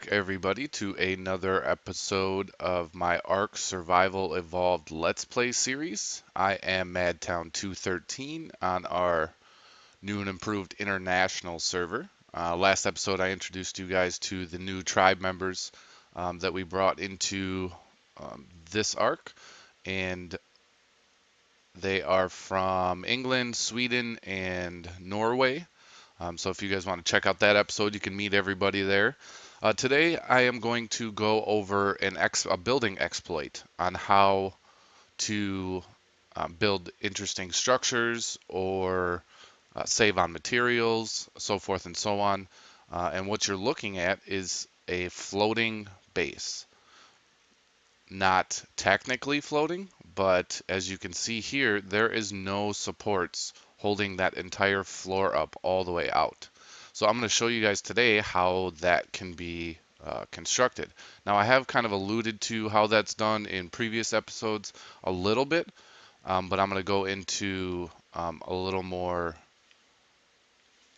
back, everybody, to another episode of my ARK Survival Evolved Let's Play series. I am Madtown213 on our new and improved international server. Last episode, I introduced you guys to the new tribe members that we brought into this ARK, and they are from England, Sweden, and Norway. So if you guys want to check out that episode, you can meet everybody there. Today, I am going to go over a building exploit on how to build interesting structures or save on materials, so forth and so on. And what you're looking at is a floating base. Not technically floating, but as you can see here, there is no supports holding that entire floor up all the way out. So I'm going to show you guys today how that can be constructed. Now I have kind of alluded to how that's done in previous episodes a little bit, but I'm going to go into a little more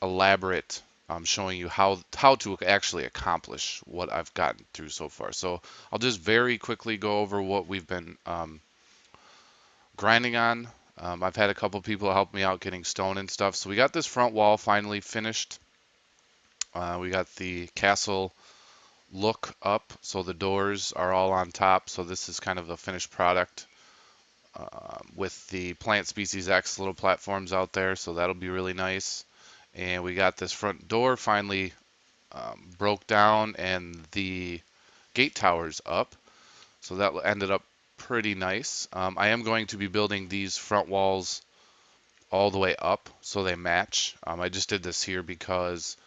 elaborate showing you how to actually accomplish what I've gotten through so far. So I'll just very quickly go over what we've been grinding on. I've had a couple people help me out getting stone and stuff. So we got this front wall finally finished. We got the castle look up, so the doors are all on top. So this is kind of the finished product with the plant species X little platforms out there. So that'll be really nice. And we got this front door finally broke down and the gate towers up. So that ended up pretty nice. I am going to be building these front walls all the way up so they match. I just did this here because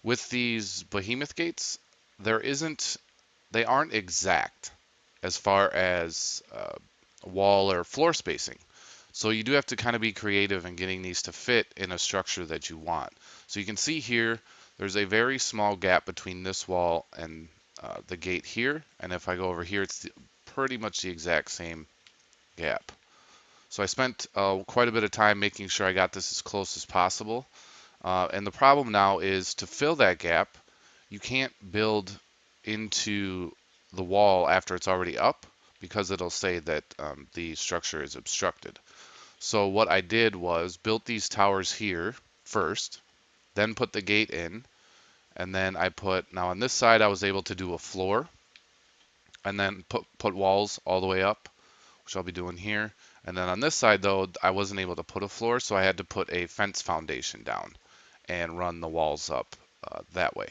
with these behemoth gates, they aren't exact as far as wall or floor spacing. So you do have to kind of be creative in getting these to fit in a structure that you want. So you can see here, there's a very small gap between this wall and the gate here. And if I go over here, it's pretty much the exact same gap. So I spent quite a bit of time making sure I got this as close as possible. And the problem now is to fill that gap, you can't build into the wall after it's already up because it'll say that the structure is obstructed. So what I did was built these towers here first, then put the gate in, and then now on this side I was able to do a floor, and then put walls all the way up, which I'll be doing here. And then on this side though, I wasn't able to put a floor, so I had to put a fence foundation down and run the walls up that way.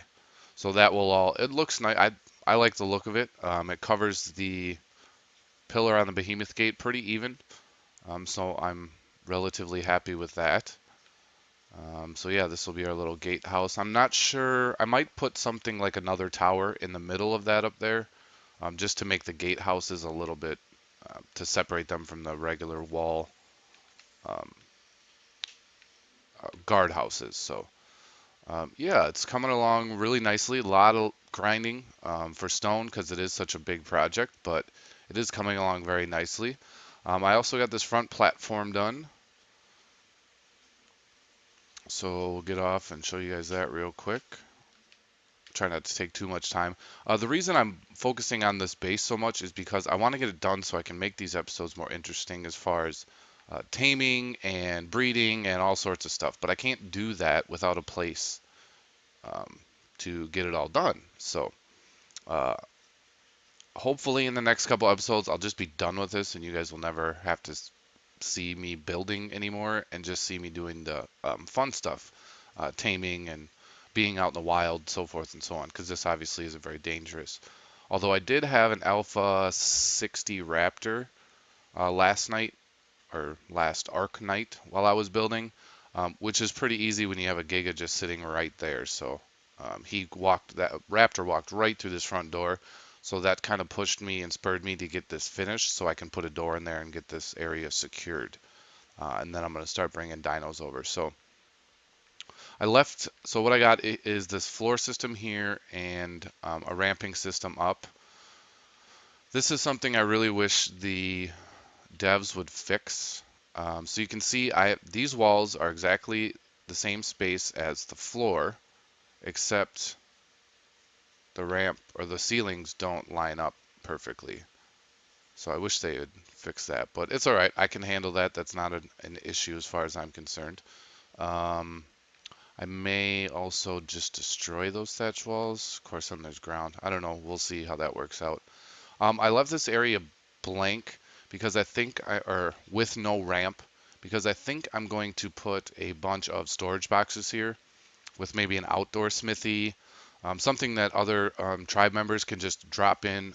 So that will it looks nice. I like the look of it. It covers the pillar on the behemoth gate pretty even. So I'm relatively happy with that. So yeah, this will be our little gatehouse. I'm not sure. I might put something like another tower in the middle of that up there, just to make the gatehouses a little bit, to separate them from the regular wall um, guard houses. So yeah, it's coming along really nicely. A lot of grinding for stone because it is such a big project, but it is coming along very nicely. I also got this front platform done. So we'll get off and show you guys that real quick. Try not to take too much time. The reason I'm focusing on this base so much is because I want to get it done so I can make these episodes more interesting as far as taming and breeding and all sorts of stuff. But I can't do that without a place to get it all done. So uh, hopefully in the next couple episodes I'll just be done with this and you guys will never have to see me building anymore and just see me doing the fun stuff, taming and being out in the wild, so forth and so on, because this obviously isn't very dangerous. Although I did have an Alpha 60 Raptor last night, or last ARK night while I was building, which is pretty easy when you have a Giga just sitting right there. So that Raptor walked right through this front door. So that kind of pushed me and spurred me to get this finished so I can put a door in there and get this area secured. And then I'm going to start bringing dinos over. So what I got is this floor system here and a ramping system up. This is something I really wish the devs would fix. So you can see these walls are exactly the same space as the floor, except the ramp or the ceilings don't line up perfectly. So I wish they would fix that, but it's all right. I can handle that. That's not an issue as far as I'm concerned. Um, I may also just destroy those thatch walls. Of course, then there's ground. I don't know. We'll see how that works out. I left this area blank because I think or with no ramp, because I think I'm going to put a bunch of storage boxes here with maybe an outdoor smithy, something that other tribe members can just drop in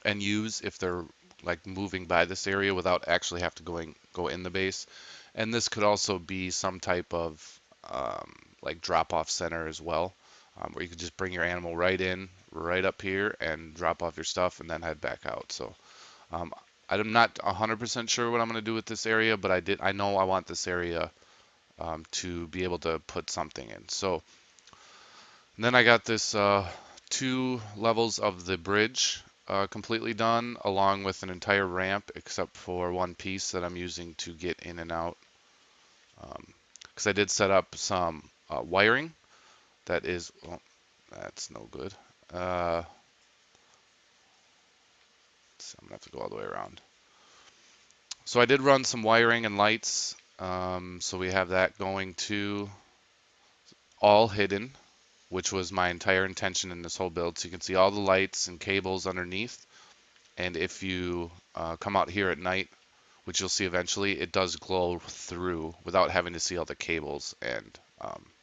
and use if they're like moving by this area without actually have to go in the base. And this could also be some type of like drop-off center as well, where you could just bring your animal right in, right up here, and drop off your stuff, and then head back out. So um, I'm not 100% sure what I'm going to do with this area, but I know I want this area to be able to put something in. So and then I got this 2 levels of the bridge completely done, along with an entire ramp, except for one piece that I'm using to get in and out. Because I did set up some wiring that is, well, that's no good. So I'm gonna have to go all the way around. So I did run some wiring and lights. So we have that going to all hidden, which was my entire intention in this whole build. So you can see all the lights and cables underneath. And if you come out here at night, which you'll see eventually, it does glow through without having to see all the cables and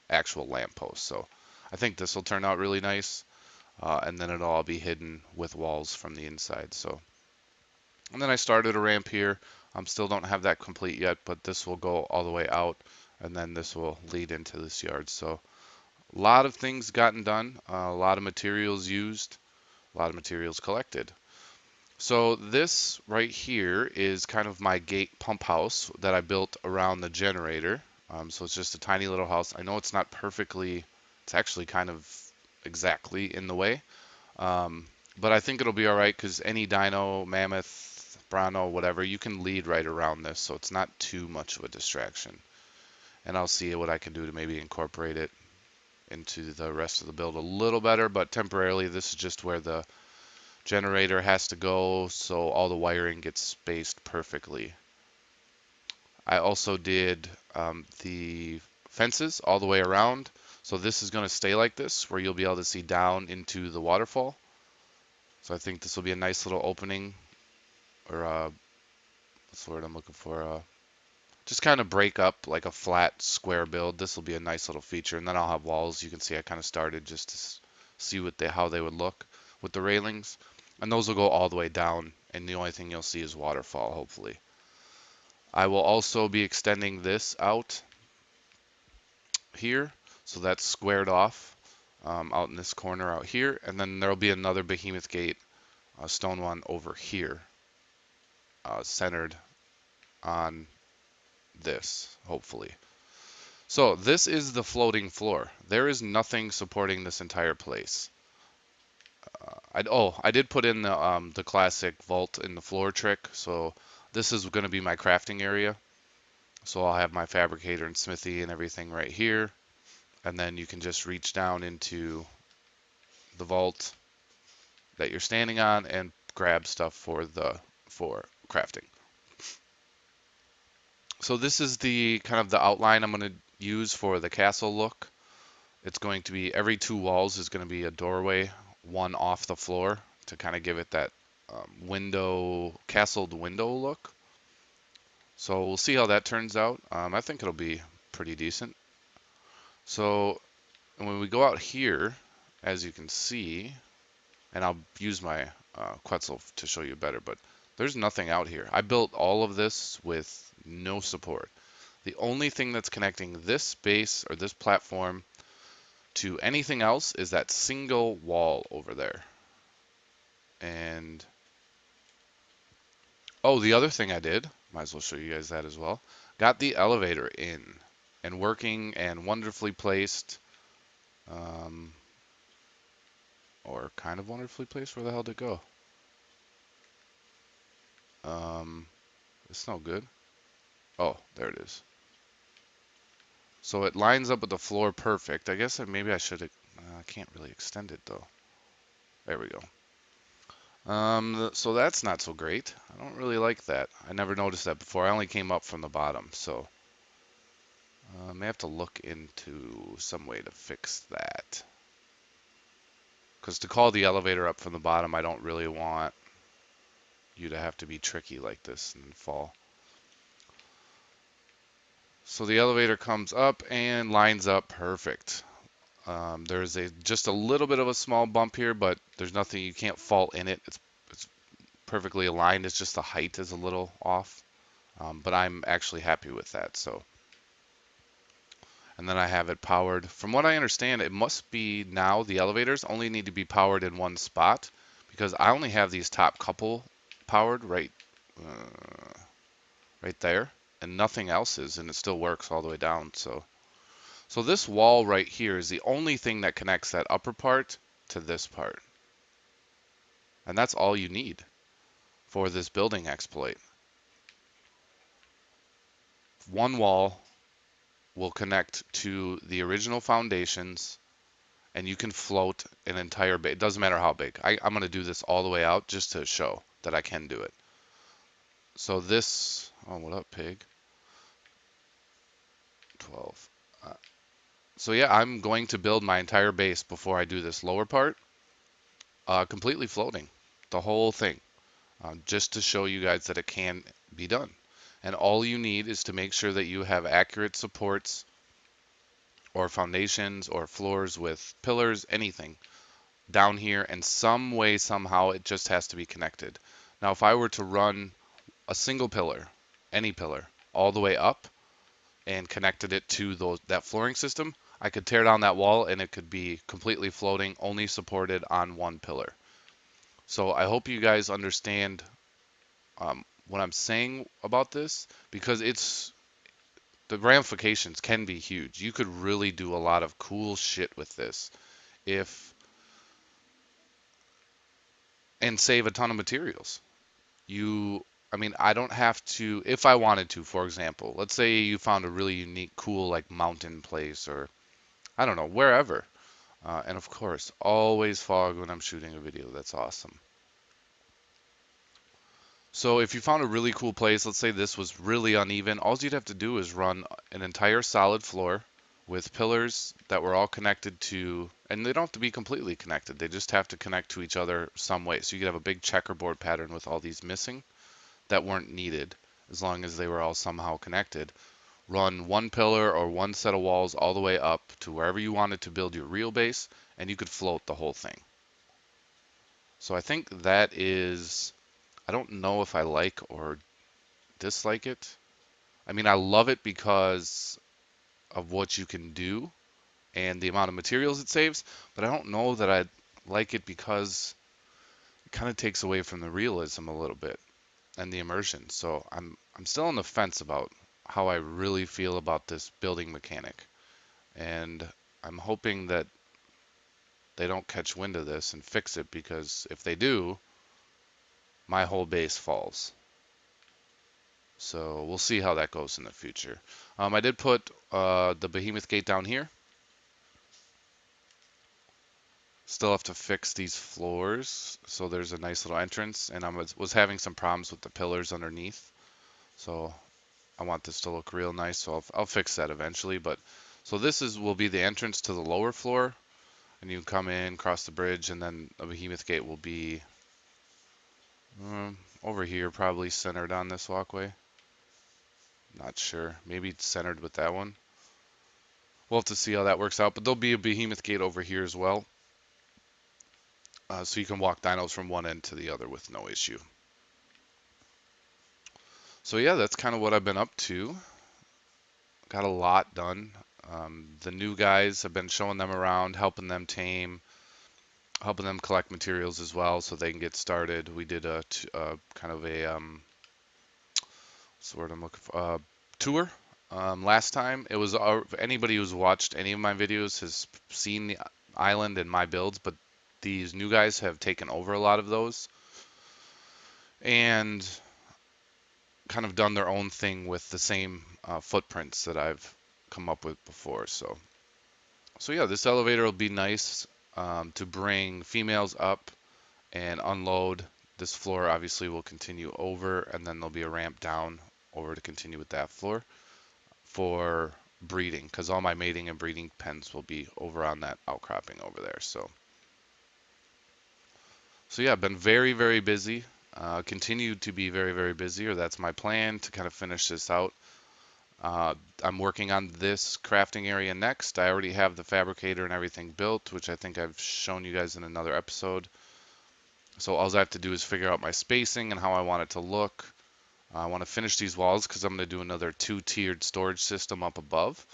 actual lampposts. So I think this will turn out really nice. And then it'll all be hidden with walls from the inside. So, and then I started a ramp here. Still don't have that complete yet, but this will go all the way out, and then this will lead into this yard. So a lot of things gotten done, a lot of materials used, a lot of materials collected. So this right here is kind of my gate pump house that I built around the generator. So it's just a tiny little house. I know it's not perfectly, it's actually kind of exactly in the way. Um, but I think it'll be all right because any dino, mammoth, bronto, whatever, you can lead right around this. So it's not too much of a distraction. And I'll see what I can do to maybe incorporate it into the rest of the build a little better. But temporarily, this is just where the generator has to go so all the wiring gets spaced perfectly. I also did the fences all the way around. So this is going to stay like this, where you'll be able to see down into the waterfall. So I think this will be a nice little opening, or what's the word I'm looking for? Just kind of break up like a flat square build. This will be a nice little feature, and then I'll have walls. You can see I kind of started just to see how they would look with the railings, and those will go all the way down. And the only thing you'll see is waterfall, hopefully. I will also be extending this out here, so that's squared off out in this corner out here, and then there'll be another behemoth gate, stone one over here, centered on this, hopefully. So this is the floating floor. There is nothing supporting this entire place. I did put in the classic vault in the floor trick. So this is going to be my crafting area. So I'll have my fabricator and smithy and everything right here. And then you can just reach down into the vault that you're standing on and grab stuff for crafting. So this is the kind of the outline I'm going to use for the castle look. It's going to be every 2 walls is going to be a doorway, one off the floor to kind of give it that castled window look. So we'll see how that turns out. I think it'll be pretty decent. So when we go out here, as you can see, and I'll use my Quetzal to show you better, but there's nothing out here. I built all of this with no support. The only thing that's connecting this base or this platform to anything else is that single wall over there. And oh, the other thing I did, might as well show you guys that as well. Got the elevator in and working and wonderfully placed. Or kind of wonderfully placed. Where the hell did it go? It's no good. Oh, there it is. So it lines up with the floor perfect. I guess maybe I should I can't really extend it though. There we go. So that's not so great. I don't really like that. I never noticed that before. I only came up from the bottom, so I may have to look into some way to fix that. Because to call the elevator up from the bottom, I don't really want you to have to be tricky like this and fall. So the elevator comes up and lines up perfect. There's just a little bit of a small bump here, but there's nothing, you can't fault in it. It's perfectly aligned. It's just the height is a little off. But I'm actually happy with that. So, and then I have it powered. From what I understand, it must be now the elevators only need to be powered in one spot because I only have these top couple powered right there, and nothing else is, and it still works all the way down. So this wall right here is the only thing that connects that upper part to this part, and that's all you need for this building exploit. One wall will connect to the original foundations, and you can float an entire base. It doesn't matter how big. I'm going to do this all the way out just to show that I can do it. So this, oh, what up, pig? 12. So yeah, I'm going to build my entire base before I do this lower part, completely floating, the whole thing, just to show you guys that it can be done. And all you need is to make sure that you have accurate supports or foundations or floors with pillars, anything down here, and some way, somehow, it just has to be connected. Now, if I were to run a single pillar, any pillar, all the way up and connected it to that flooring system, I could tear down that wall and it could be completely floating, only supported on one pillar. So I hope you guys understand what I'm saying about this, because the ramifications can be huge. You could really do a lot of cool shit with this if and save a ton of materials. I mean, I don't have to, if I wanted to, for example, let's say you found a really unique, cool, like mountain place or I don't know, wherever. And of course, always fog when I'm shooting a video. That's awesome. So if you found a really cool place, let's say this was really uneven, all you'd have to do is run an entire solid floor with pillars that were all connected to, and they don't have to be completely connected. They just have to connect to each other some way. So you could have a big checkerboard pattern with all these missing that weren't needed, as long as they were all somehow connected. Run one pillar or one set of walls all the way up to wherever you wanted to build your real base, and you could float the whole thing. So I think that is, I don't know if I like or dislike it. I mean, I love it because of what you can do and the amount of materials it saves, but I don't know that I like it because it kind of takes away from the realism a little bit and the immersion. So I'm still on the fence about how I really feel about this building mechanic. And I'm hoping that they don't catch wind of this and fix it, because if they do, my whole base falls. So we'll see how that goes in the future. I did put the behemoth gate down here. Still have to fix these floors, so there's a nice little entrance, and I was having some problems with the pillars underneath. So I want this to look real nice, so I'll fix that eventually. But so this will be the entrance to the lower floor, and you come in, cross the bridge, and then a behemoth gate will be over here, probably centered on this walkway. Not sure. Maybe it's centered with that one. We'll have to see how that works out. But there'll be a behemoth gate over here as well, so you can walk dinos from one end to the other with no issue. So yeah, that's kind of what I've been up to. Got a lot done. The new guys, have been showing them around, helping them tame, helping them collect materials as well so they can get started. We did a kind of a what's the word I'm looking for? Tour. Last time, it was anybody who's watched any of my videos has seen the island and my builds, but these new guys have taken over a lot of those and kind of done their own thing with the same footprints that I've come up with before. So So yeah, this elevator will be nice to bring females up and unload. This floor obviously will continue over, and then there'll be a ramp down over to continue with that floor for breeding, because all my mating and breeding pens will be over on that outcropping over there. So yeah, I've been very, very busy. Continue to be very, very busy, or that's my plan to kind of finish this out. Uh, I'm working on this crafting area next. I already have the fabricator and everything built, which I think I've shown you guys in another episode. So all I have to do is figure out my spacing and how I want it to look. I want to finish these walls because I'm going to do another two-tiered storage system up above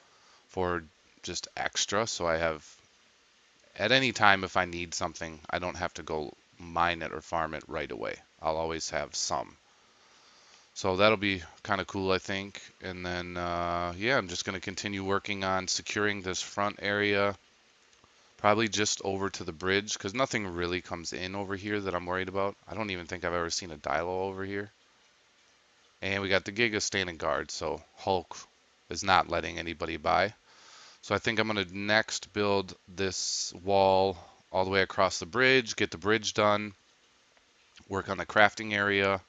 for just extra. So I have, at any time if I need something, I don't have to go mine it or farm it right away. I'll always have some. So that'll be kind of cool, I think. And then, yeah, I'm just going to continue working on securing this front area, probably just over to the bridge, because nothing really comes in over here that I'm worried about. I don't even think I've ever seen a Dilo over here. And we got the Giga standing guard, so Hulk is not letting anybody by. So I think I'm going to next build this wall all the way across the bridge, get the bridge done, work on the crafting area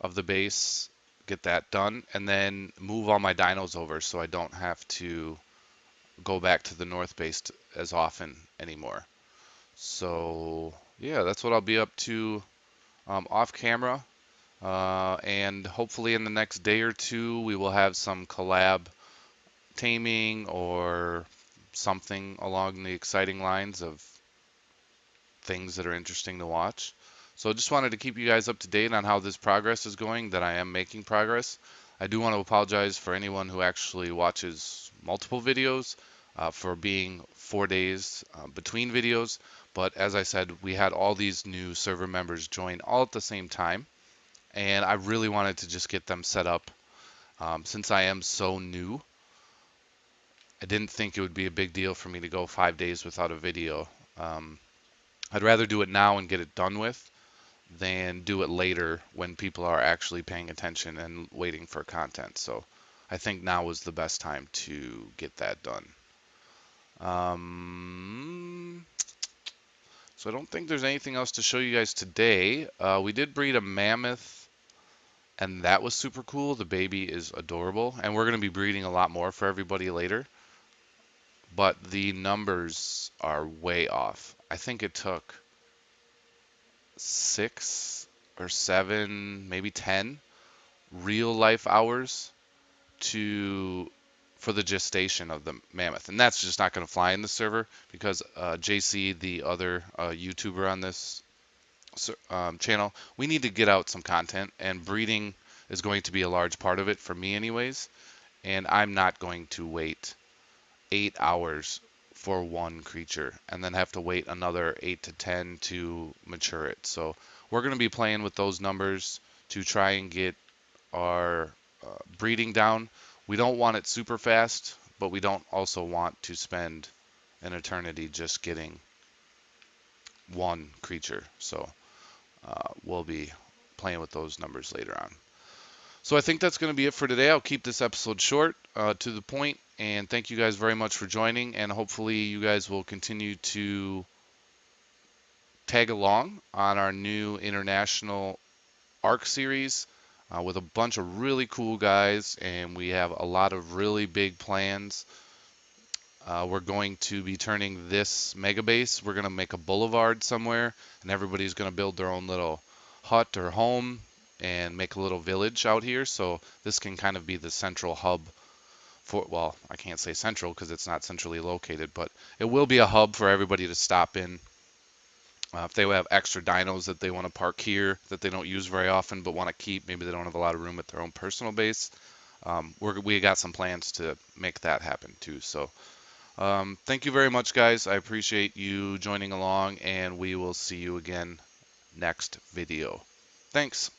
of the base, get that done, and then move all my dinos over so I don't have to go back to the north base as often anymore. So yeah, that's what I'll be up to off camera. And hopefully in the next day or two, we will have some collab taming or something along the exciting lines of things that are interesting to watch. So just wanted to keep you guys up to date on how this progress is going, that I am making progress. I do want to apologize for anyone who actually watches multiple videos for being 4 days between videos. But as I said, we had all these new server members join all at the same time, and I really wanted to just get them set up. Since I am so new, I didn't think it would be a big deal for me to go 5 days without a video. Um, I'd rather do it now and get it done with than do it later when people are actually paying attention and waiting for content. So I think now was the best time to get that done. Um, so I don't think there's anything else to show you guys today. We did breed a mammoth, and that was super cool. The baby is adorable, and we're going to be breeding a lot more for everybody later. But the numbers are way off. I think it took 6 or 7, maybe 10 real life hours to for the gestation of the mammoth, and that's just not going to fly in the server because JayC, the other YouTuber on this channel, we need to get out some content, and breeding is going to be a large part of it for me anyways, and I'm not going to wait 8 hours for one creature and then have to wait another 8 to 10 to mature it. So we're going to be playing with those numbers to try and get our breeding down. We don't want it super fast, but we don't also want to spend an eternity just getting one creature. So we'll be playing with those numbers later on. So I think that's going to be it for today. I'll keep this episode short, to the point, and thank you guys very much for joining, and hopefully you guys will continue to tag along on our new international ARK series with a bunch of really cool guys, and we have a lot of really big plans. We're going to be turning this mega base, we're going to make a boulevard somewhere, and everybody's going to build their own little hut or home and make a little village out here. So this can kind of be the central hub for, well, I can't say central because it's not centrally located, but it will be a hub for everybody to stop in. If they have extra dinos that they want to park here that they don't use very often but want to keep, maybe they don't have a lot of room at their own personal base, we got some plans to make that happen too. So thank you very much, guys. I appreciate you joining along, and we will see you again next video. Thanks.